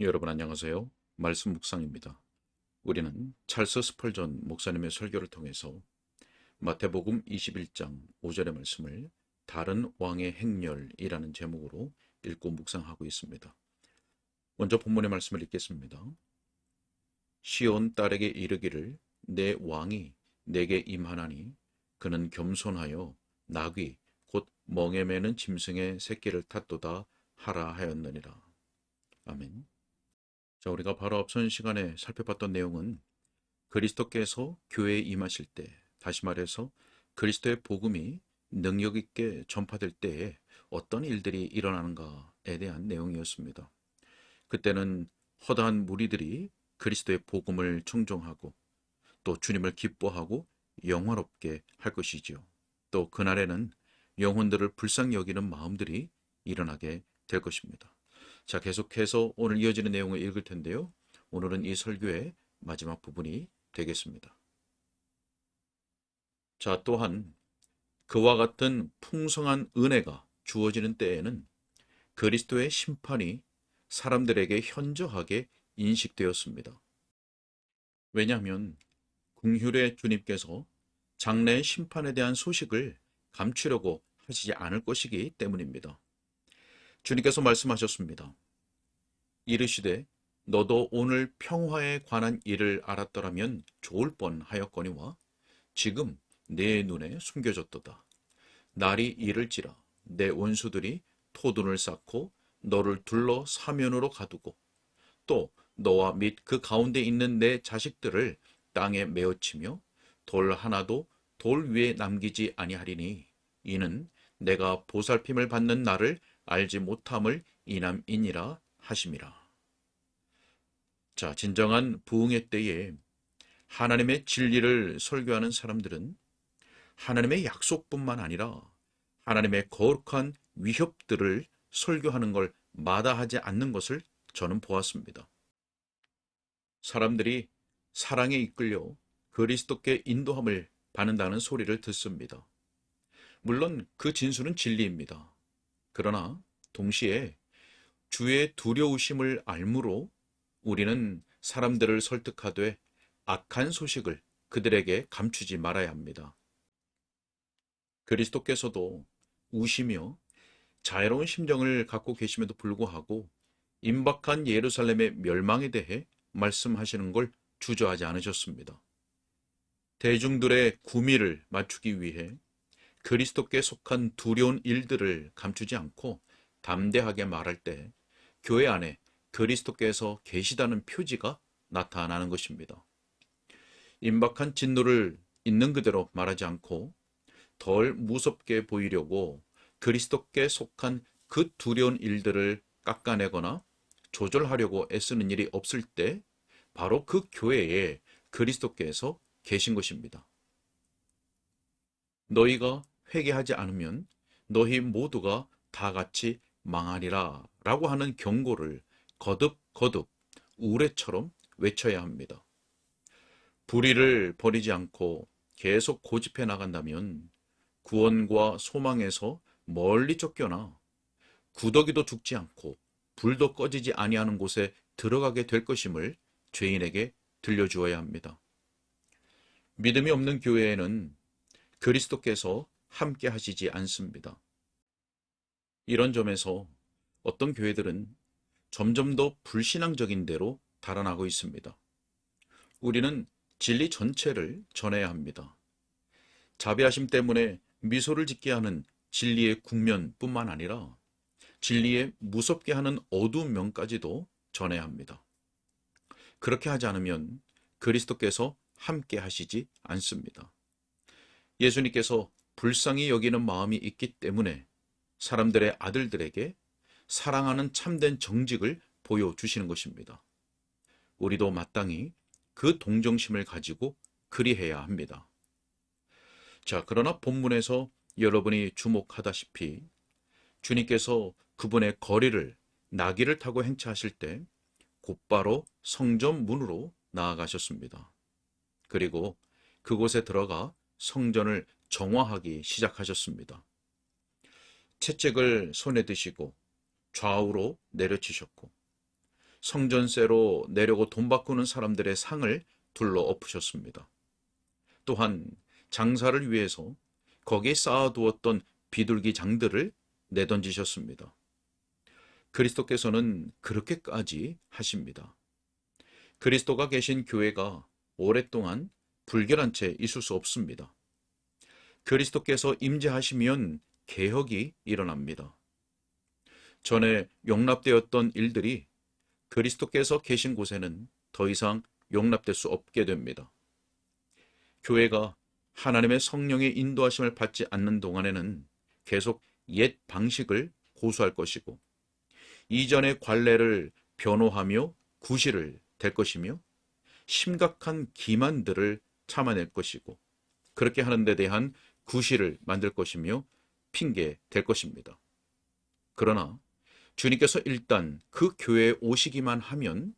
여러분 안녕하세요. 말씀 묵상입니다. 우리는 찰스 스펄전 목사님의 설교를 통해서 마태복음 21장 5절의 말씀을 다른 왕의 행렬이라는 제목으로 읽고 묵상하고 있습니다. 먼저 본문의 말씀을 읽겠습니다. 시온 딸에게 이르기를 내 왕이 내게 임하나니 그는 겸손하여 나귀 곧 멍에 매는 짐승의 새끼를 탔도다 하라 하였느니라. 아멘. 자, 우리가 바로 앞선 시간에 살펴봤던 내용은 그리스도께서 교회에 임하실 때, 다시 말해서 그리스도의 복음이 능력 있게 전파될 때에 어떤 일들이 일어나는가에 대한 내용이었습니다. 그때는 허다한 무리들이 그리스도의 복음을 청종하고 또 주님을 기뻐하고 영화롭게 할 것이지요. 또 그날에는 영혼들을 불쌍히 여기는 마음들이 일어나게 될 것입니다. 자, 계속해서 오늘 이어지는 내용을 읽을 텐데요. 오늘은 이 설교의 마지막 부분이 되겠습니다. 자, 또한 그와 같은 풍성한 은혜가 주어지는 때에는 그리스도의 심판이 사람들에게 현저하게 인식되었습니다. 왜냐하면 긍휼의 주님께서 장래의 심판에 대한 소식을 감추려고 하시지 않을 것이기 때문입니다. 주님께서 말씀하셨습니다. 이르시되 너도 오늘 평화에 관한 일을 알았더라면 좋을 뻔하였거니와 지금 내 눈에 숨겨졌도다. 날이 이를지라 내 원수들이 토둔을 쌓고 너를 둘러 사면으로 가두고 또 너와 및 그 가운데 있는 내 자식들을 땅에 메어치며 돌 하나도 돌 위에 남기지 아니하리니 이는 내가 보살핌을 받는 날을 알지 못함을 인함이니라 하심이라. 자, 진정한 부흥의 때에 하나님의 진리를 설교하는 사람들은 하나님의 약속뿐만 아니라 하나님의 거룩한 위협들을 설교하는 걸 마다하지 않는 것을 저는 보았습니다. 사람들이 사랑에 이끌려 그리스도께 인도함을 받는다는 소리를 듣습니다. 물론 그 진수는 진리입니다. 그러나 동시에 주의 두려우심을 알므로 우리는 사람들을 설득하되 악한 소식을 그들에게 감추지 말아야 합니다. 그리스도께서도 우시며 자애로운 심정을 갖고 계심에도 불구하고 임박한 예루살렘의 멸망에 대해 말씀하시는 걸 주저하지 않으셨습니다. 대중들의 구미를 맞추기 위해 그리스도께 속한 두려운 일들을 감추지 않고 담대하게 말할 때 교회 안에 그리스도께서 계시다는 표지가 나타나는 것입니다. 임박한 진노를 있는 그대로 말하지 않고 덜 무섭게 보이려고 그리스도께 속한 그 두려운 일들을 깎아내거나 조절하려고 애쓰는 일이 없을 때 바로 그 교회에 그리스도께서 계신 것입니다. 너희가 회개하지 않으면 너희 모두가 다 같이 망하리라 라고 하는 경고를 거듭 우레처럼 외쳐야 합니다. 불의를 버리지 않고 계속 고집해 나간다면 구원과 소망에서 멀리 쫓겨나 구더기도 죽지 않고 불도 꺼지지 아니하는 곳에 들어가게 될 것임을 죄인에게 들려주어야 합니다. 믿음이 없는 교회에는 그리스도께서 함께 하시지 않습니다. 이런 점에서 어떤 교회들은 점점 더 불신앙적인 대로 달아나고 있습니다. 우리는 진리 전체를 전해야 합니다. 자비하심 때문에 미소를 짓게 하는 진리의 국면뿐만 아니라 진리에 무섭게 하는 어두운 면까지도 전해야 합니다. 그렇게 하지 않으면 그리스도께서 함께 하시지 않습니다. 예수님께서 불쌍히 여기는 마음이 있기 때문에 사람들의 아들들에게 사랑하는 참된 정직을 보여주시는 것입니다. 우리도 마땅히 그 동정심을 가지고 그리해야 합니다. 자, 그러나 본문에서 여러분이 주목하다시피 주님께서 그분의 거리를 나귀를 타고 행차하실 때 곧바로 성전 문으로 나아가셨습니다. 그리고 그곳에 들어가 성전을 정화하기 시작하셨습니다. 채찍을 손에 드시고 좌우로 내려치셨고 성전세로 내려고 돈 바꾸는 사람들의 상을 둘러 엎으셨습니다. 또한 장사를 위해서 거기에 쌓아두었던 비둘기 장들을 내던지셨습니다. 그리스도께서는 그렇게까지 하십니다. 그리스도가 계신 교회가 오랫동안 불결한 채 있을 수 없습니다. 그리스도께서 임재하시면 개혁이 일어납니다. 전에 용납되었던 일들이 그리스도께서 계신 곳에는 더 이상 용납될 수 없게 됩니다. 교회가 하나님의 성령의 인도하심을 받지 않는 동안에는 계속 옛 방식을 고수할 것이고, 이전의 관례를 변호하며 구실을 댈 것이며, 심각한 기만들을 참아낼 것이고, 그렇게 하는 데 대한 구실을 만들 것이며 핑계 댈 것입니다. 그러나 주님께서 일단 그 교회에 오시기만 하면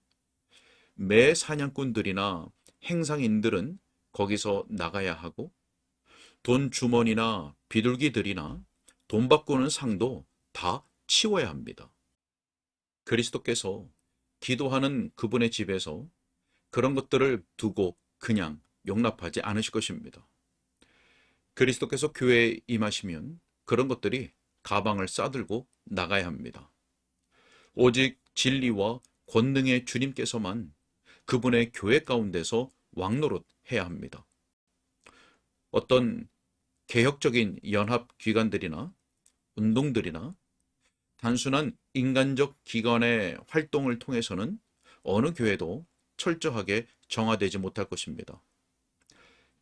매 사냥꾼들이나 행상인들은 거기서 나가야 하고, 돈 주머니나 비둘기들이나 돈 바꾸는 상도 다 치워야 합니다. 그리스도께서 기도하는 그분의 집에서 그런 것들을 두고 그냥 용납하지 않으실 것입니다. 그리스도께서 교회에 임하시면 그런 것들이 가방을 싸들고 나가야 합니다. 오직 진리와 권능의 주님께서만 그분의 교회 가운데서 왕노릇해야 합니다. 어떤 개혁적인 연합기관들이나 운동들이나 단순한 인간적 기관의 활동을 통해서는 어느 교회도 철저하게 정화되지 못할 것입니다.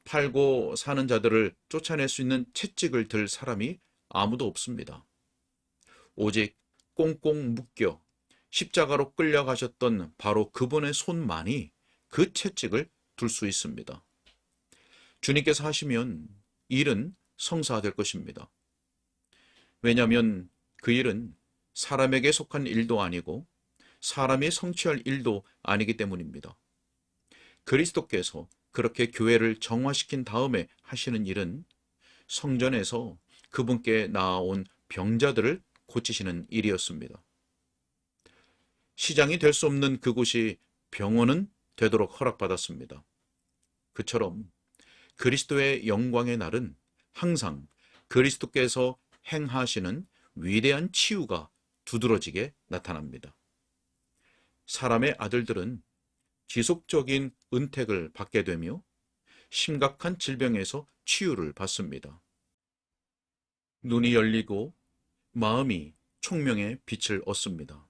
팔고 사는 자들을 쫓아낼 수 있는 채찍을 들 사람이 아무도 없습니다. 오직 꽁꽁 묶여 십자가로 끌려가셨던 바로 그분의 손만이 그 채찍을 둘 수 있습니다. 주님께서 하시면 일은 성사될 것입니다. 왜냐하면 그 일은 사람에게 속한 일도 아니고 사람이 성취할 일도 아니기 때문입니다. 그리스도께서 그렇게 교회를 정화시킨 다음에 하시는 일은 성전에서 그분께 나아온 병자들을 고치시는 일이었습니다. 시장이 될 수 없는 그곳이 병원은 되도록 허락받았습니다. 그처럼 그리스도의 영광의 날은 항상 그리스도께서 행하시는 위대한 치유가 두드러지게 나타납니다. 사람의 아들들은 지속적인 은택을 받게 되며 심각한 질병에서 치유를 받습니다. 눈이 열리고 마음이 총명의 빛을 얻습니다.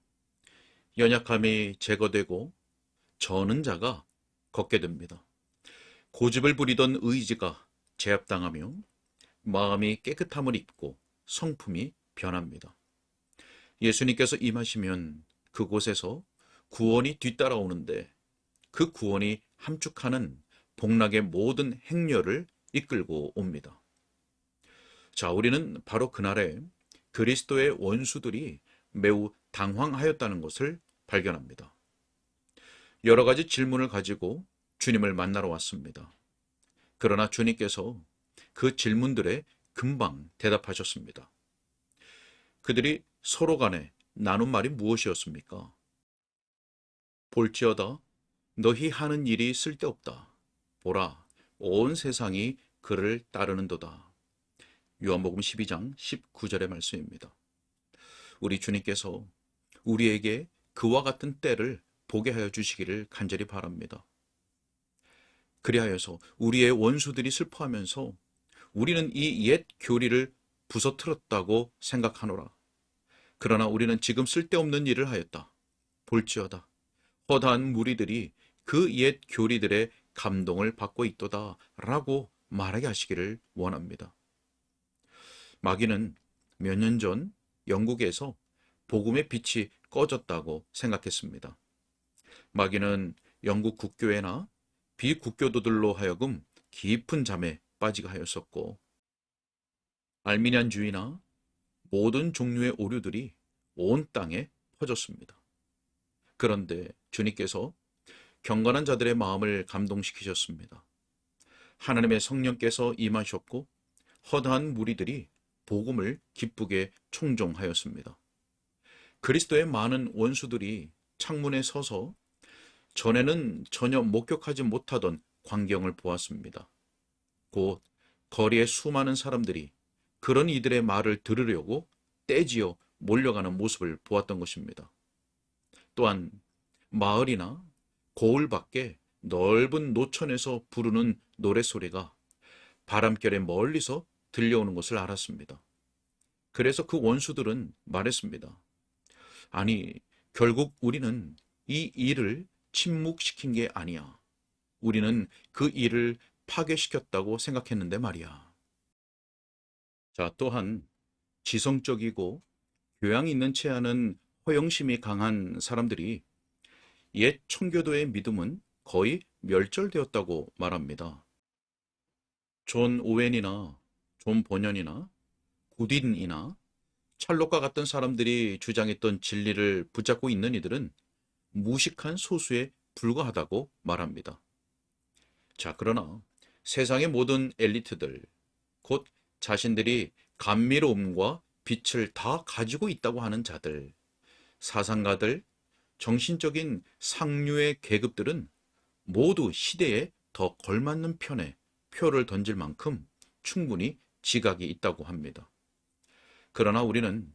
연약함이 제거되고 저는 자가 걷게 됩니다. 고집을 부리던 의지가 제압당하며 마음이 깨끗함을 입고 성품이 변합니다. 예수님께서 임하시면 그곳에서 구원이 뒤따라오는데 그 구원이 함축하는 복락의 모든 행렬을 이끌고 옵니다. 자, 우리는 바로 그날에 그리스도의 원수들이 매우 당황하였다는 것을 발견합니다. 여러 가지 질문을 가지고 주님을 만나러 왔습니다. 그러나 주님께서 그 질문들에 금방 대답하셨습니다. 그들이 서로 간에 나눈 말이 무엇이었습니까? 볼지어다 너희 하는 일이 쓸데없다. 보라, 온 세상이 그를 따르는도다. 요한복음 12장 19절의 말씀입니다. 우리 주님께서 우리에게 그와 같은 때를 보게 하여 주시기를 간절히 바랍니다. 그리하여서 우리의 원수들이 슬퍼하면서 우리는 이 옛 교리를 부서뜨렸다고 생각하노라. 그러나 우리는 지금 쓸데없는 일을 하였다. 볼지어다 허다한 무리들이 그 옛 교리들의 감동을 받고 있도다 라고 말하게 하시기를 원합니다. 마귀는 몇 년 전 영국에서 복음의 빛이 꺼졌다고 생각했습니다. 마귀는 영국 국교회나 비국교도들로 하여금 깊은 잠에 빠지게 하였었고, 알미니안주의나 모든 종류의 오류들이 온 땅에 퍼졌습니다. 그런데 주님께서 경건한 자들의 마음을 감동시키셨습니다. 하나님의 성령께서 임하셨고 허다한 무리들이 복음을 기쁘게 청종하였습니다. 그리스도의 많은 원수들이 창문에 서서 전에는 전혀 목격하지 못하던 광경을 보았습니다. 곧 거리에 수많은 사람들이 그런 이들의 말을 들으려고 떼지어 몰려가는 모습을 보았던 것입니다. 또한 마을이나 고을 밖에 넓은 노천에서 부르는 노랫소리가 바람결에 멀리서 들려오는 것을 알았습니다. 그래서 그 원수들은 말했습니다. 아니, 결국 우리는 이 일을 침묵시킨 게 아니야. 우리는 그 일을 파괴시켰다고 생각했는데 말이야. 자, 또한 지성적이고 교양 있는 채 하는 허영심이 강한 사람들이 옛 청교도의 믿음은 거의 멸절되었다고 말합니다. 존 오웬이나 존 보년이나 구딘이나 찰록과 같은 사람들이 주장했던 진리를 붙잡고 있는 이들은 무식한 소수에 불과하다고 말합니다. 자, 그러나 세상의 모든 엘리트들, 곧 자신들이 감미로움과 빛을 다 가지고 있다고 하는 자들, 사상가들, 정신적인 상류의 계급들은 모두 시대에 더 걸맞는 편에 표를 던질 만큼 충분히 지각이 있다고 합니다. 그러나 우리는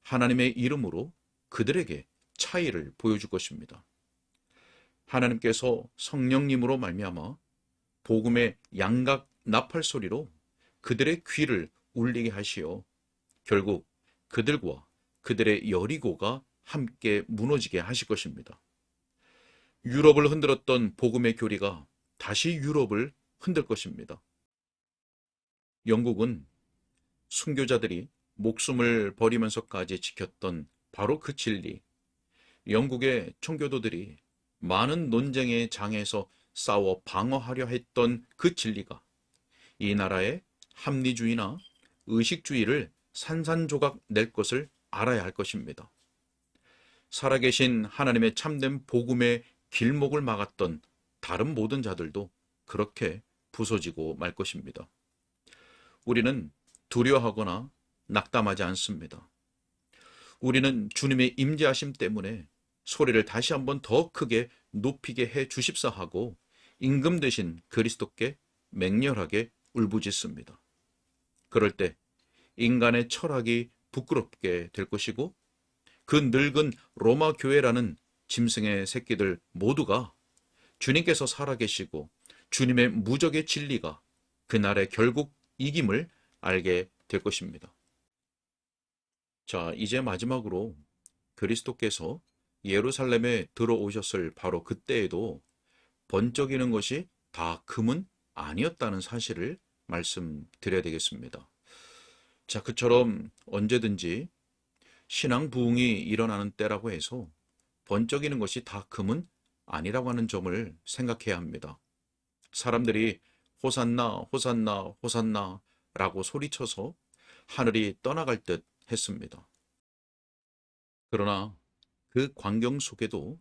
하나님의 이름으로 그들에게 차이를 보여줄 것입니다. 하나님께서 성령님으로 말미암아 복음의 양각 나팔 소리로 그들의 귀를 울리게 하시어 결국 그들과 그들의 여리고가 함께 무너지게 하실 것입니다. 유럽을 흔들었던 복음의 교리가 다시 유럽을 흔들 것입니다. 영국은 순교자들이 목숨을 버리면서까지 지켰던 바로 그 진리, 영국의 청교도들이 많은 논쟁의 장에서 싸워 방어하려 했던 그 진리가 이 나라의 합리주의나 의식주의를 산산조각 낼 것을 알아야 할 것입니다. 살아계신 하나님의 참된 복음의 길목을 막았던 다른 모든 자들도 그렇게 부서지고 말 것입니다. 우리는 두려워하거나 낙담하지 않습니다. 우리는 주님의 임재하심 때문에 소리를 다시 한번 더 크게 높이게 해 주십사 하고 임금 되신 그리스도께 맹렬하게 울부짖습니다. 그럴 때 인간의 철학이 부끄럽게 될 것이고 그 늙은 로마 교회라는 짐승의 새끼들 모두가 주님께서 살아계시고 주님의 무적의 진리가 그날에 결국 이김을 알게 될 것입니다. 자, 이제 마지막으로 그리스도께서 예루살렘에 들어오셨을 바로 그때에도 번쩍이는 것이 다 금은 아니었다는 사실을 말씀드려야 되겠습니다. 자, 그처럼 언제든지 신앙 부흥이 일어나는 때라고 해서 번쩍이는 것이 다 금은 아니라고 하는 점을 생각해야 합니다. 사람들이 호산나, 호산나, 호산나 라고 소리쳐서 하늘이 떠나갈 듯 했습니다. 그러나 그 광경 속에도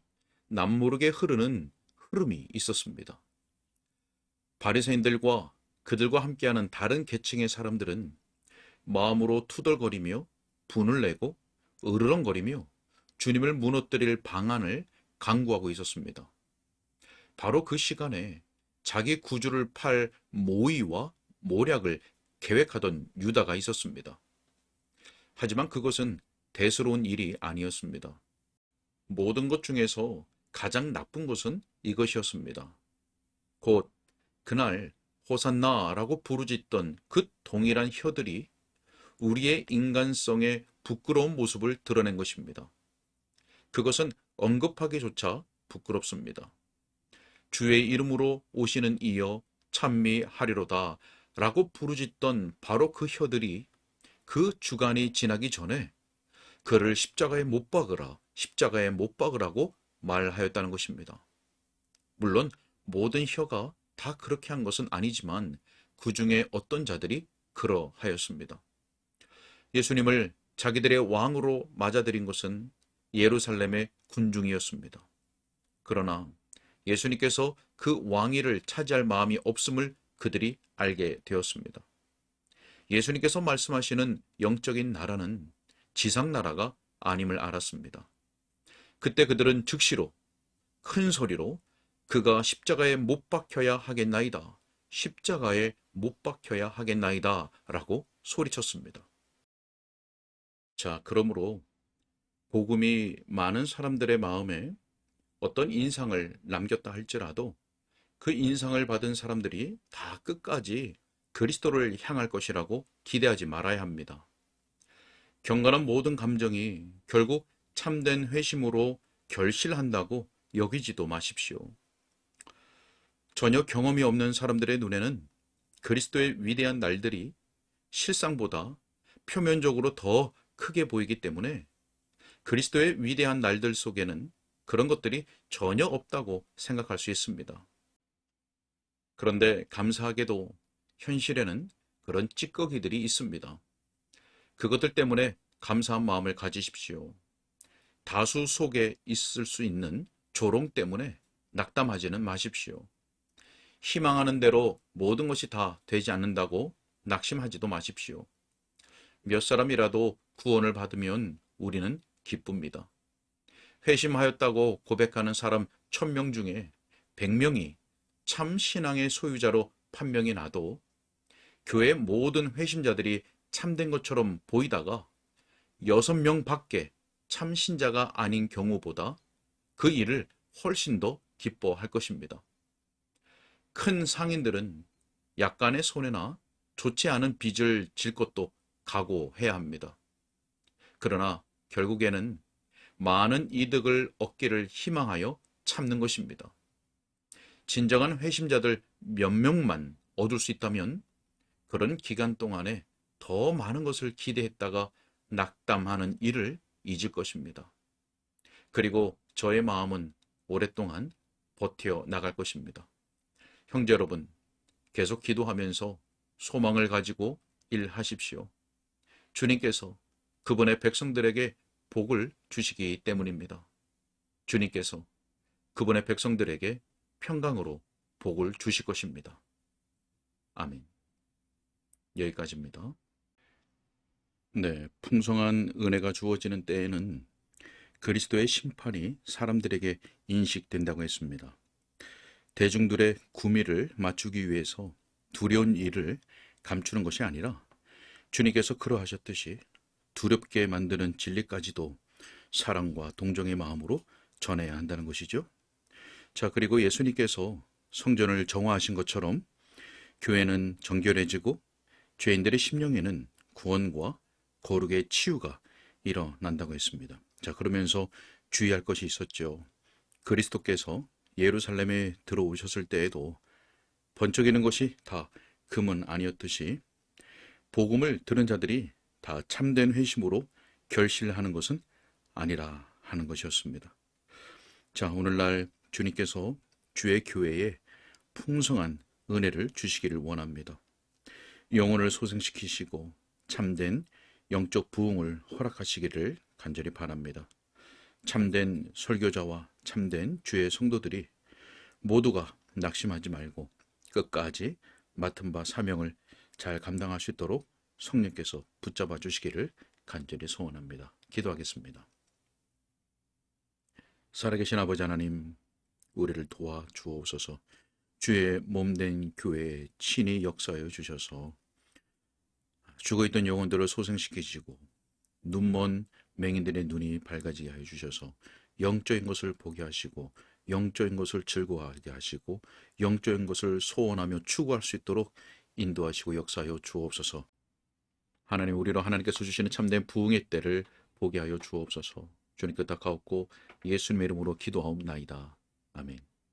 남모르게 흐르는 흐름이 있었습니다. 바리새인들과 그들과 함께하는 다른 계층의 사람들은 마음으로 투덜거리며 분을 내고 으르렁거리며 주님을 무너뜨릴 방안을 강구하고 있었습니다. 바로 그 시간에 자기 구주를 팔 모의와 모략을 계획하던 유다가 있었습니다. 하지만 그것은 대수로운 일이 아니었습니다. 모든 것 중에서 가장 나쁜 것은 이것이었습니다. 곧 그날 호산나라고 부르짖던 그 동일한 혀들이 우리의 인간성의 부끄러운 모습을 드러낸 것입니다. 그것은 언급하기조차 부끄럽습니다. 주의 이름으로 오시는 이여 찬미하리로다 라고 부르짖던 바로 그 혀들이 그 주간이 지나기 전에 그를 십자가에 못 박으라, 십자가에 못 박으라고 말하였다는 것입니다. 물론 모든 혀가 다 그렇게 한 것은 아니지만 그 중에 어떤 자들이 그러하였습니다. 예수님을 자기들의 왕으로 맞아들인 것은 예루살렘의 군중이었습니다. 그러나 예수님께서 그 왕위를 차지할 마음이 없음을 그들이 알게 되었습니다. 예수님께서 말씀하시는 영적인 나라는 지상 나라가 아님을 알았습니다. 그때 그들은 즉시로 큰 소리로 그가 십자가에 못 박혀야 하겠나이다. 십자가에 못 박혀야 하겠나이다. 라고 소리쳤습니다. 자, 그러므로 복음이 많은 사람들의 마음에 어떤 인상을 남겼다 할지라도 그 인상을 받은 사람들이 다 끝까지 그리스도를 향할 것이라고 기대하지 말아야 합니다. 경건한 모든 감정이 결국 참된 회심으로 결실한다고 여기지도 마십시오. 전혀 경험이 없는 사람들의 눈에는 그리스도의 위대한 날들이 실상보다 표면적으로 더 크게 보이기 때문에 그리스도의 위대한 날들 속에는 그런 것들이 전혀 없다고 생각할 수 있습니다. 그런데 감사하게도 현실에는 그런 찌꺼기들이 있습니다. 그것들 때문에 감사한 마음을 가지십시오. 다수 속에 있을 수 있는 조롱 때문에 낙담하지는 마십시오. 희망하는 대로 모든 것이 다 되지 않는다고 낙심하지도 마십시오. 몇 사람이라도 구원을 받으면 우리는 기쁩니다. 회심하였다고 고백하는 사람 1000명 중에 100명이 참 신앙의 소유자로 판명이 나도 교회 모든 회심자들이 참된 것처럼 보이다가 6명 밖에 참 신자가 아닌 경우보다 그 일을 훨씬 더 기뻐할 것입니다. 큰 상인들은 약간의 손해나 좋지 않은 빚을 질 것도 각오해야 합니다. 그러나 결국에는 많은 이득을 얻기를 희망하여 참는 것입니다. 진정한 회심자들 몇 명만 얻을 수 있다면 그런 기간 동안에 더 많은 것을 기대했다가 낙담하는 일을 잊을 것입니다. 그리고 저의 마음은 오랫동안 버텨 나갈 것입니다. 형제 여러분, 계속 기도하면서 소망을 가지고 일하십시오. 주님께서 그분의 백성들에게 복을 주시기 때문입니다. 주님께서 그분의 백성들에게 평강으로 복을 주실 것입니다. 아멘. 여기까지입니다. 네, 풍성한 은혜가 주어지는 때에는 그리스도의 심판이 사람들에게 인식된다고 했습니다. 대중들의 구미를 맞추기 위해서 두려운 일을 감추는 것이 아니라 주님께서 그러하셨듯이 두렵게 만드는 진리까지도 사랑과 동정의 마음으로 전해야 한다는 것이죠. 자, 그리고 예수님께서 성전을 정화하신 것처럼 교회는 정결해지고 죄인들의 심령에는 구원과 거룩의 치유가 일어난다고 했습니다. 자, 그러면서 주의할 것이 있었죠. 그리스도께서 예루살렘에 들어오셨을 때에도 번쩍이는 것이 다 금은 아니었듯이 복음을 들은 자들이 다 참된 회심으로 결실하는 것은 아니라 하는 것이었습니다. 자, 오늘날 주님께서 주의 교회에 풍성한 은혜를 주시기를 원합니다. 영혼을 소생시키시고 참된 영적 부흥을 허락하시기를 간절히 바랍니다. 참된 설교자와 참된 주의 성도들이 모두가 낙심하지 말고 끝까지 맡은 바 사명을 잘 감당할 수 있도록 성령께서 붙잡아 주시기를 간절히 소원합니다. 기도하겠습니다. 살아계신 아버지 하나님, 우리를 도와 주옵소서. 주의 몸된 교회에 친히 역사하여 주셔서 죽어있던 영혼들을 소생시키시고 눈먼 맹인들의 눈이 밝아지게 하여 주셔서 영적인 것을 보게 하시고 영적인 것을 즐거워하게 하시고 영적인 것을 소원하며 추구할 수 있도록 인도하시고 역사하여 주옵소서. 하나님, 우리로 하나님께서 주시는 참된 부흥의 때를 보게 하여 주옵소서. 주님 뜻하옵고 예수님의 이름으로 기도하옵나이다. 아멘.